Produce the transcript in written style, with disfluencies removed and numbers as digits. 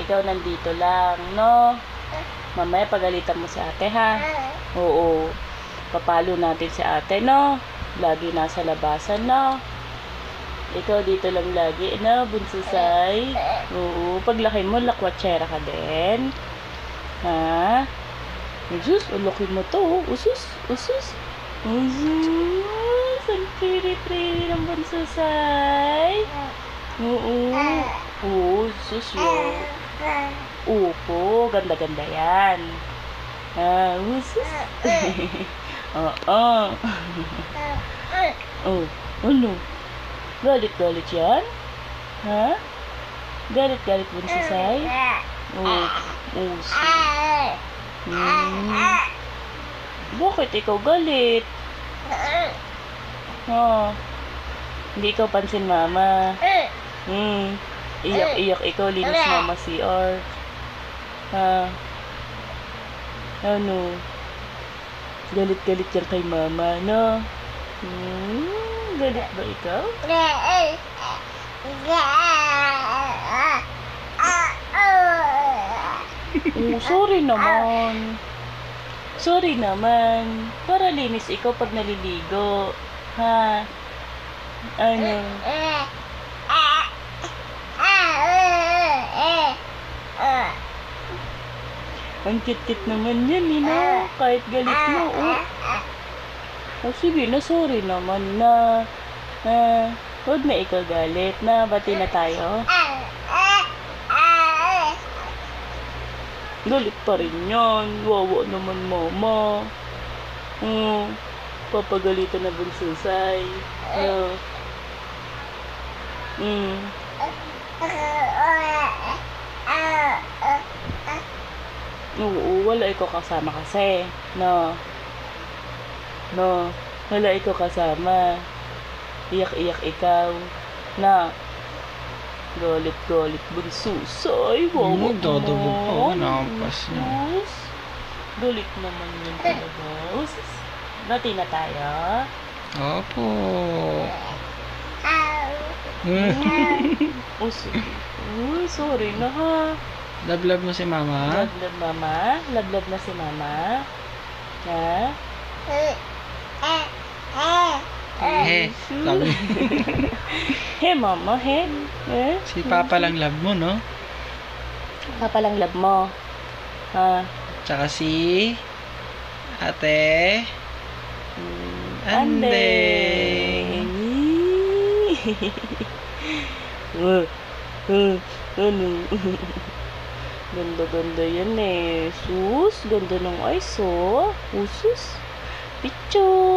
ikaw nandito lang, no? Mamaya pagalitan mo si ate, ha? Oo. Papalo natin si ate, no? Lagi nasa labasan, no? Ikaw dito lang lagi, no? Bunsusay. Oo. Paglaki mo, lakwatsera ka din. Ha? Usus, ulaki mo to. Usus, usus. Usus. Ang pretty-pretty ng bunsusay. Oo. Oo, sus yun. Opo, ganda-ganda yan. Usus. Oo. Oh, ano? Galit-galit yan? Ha? Galit-galit bunsusay? Oh, usus. Bakit ikaw galit? Hindi ikaw pansin mama. Iyak-iyak ikaw, linis mama CR. Ano? Galit-galit yan kay mama, no? Galit ba ikaw? Sorry naman. Sorry naman. Para linis ikaw pag naliligo. Ha? Ano? Ang cute-cute naman yan, Nina. Kahit galit mo, oh. Oh, sige na, sorry naman na. Huwag na ikaw galit na. Bati na tayo. Galit pa rin yan. Wawa naman, mama. Papagalitan na bunsusay. Oo, wala ikaw kasama kasi. No, wala ikaw kasama. Iyak-iyak ikaw. Na, galit-galit bunsusay. Wawa naman. Dodobo pa. Nakampas niya. Galit naman yun talaga. Bati na tayo. Opo. Sorry na ha. Love mo si mama? Love mama. Love na si mama. Ha? Love. He mama, he. Si papa lang love mo, no? Papa lang love mo. Tsaka si ate Ande. Ano? Ganda-ganda yan eh. Sus, ganda ng eyes, oh. Usus. Picture.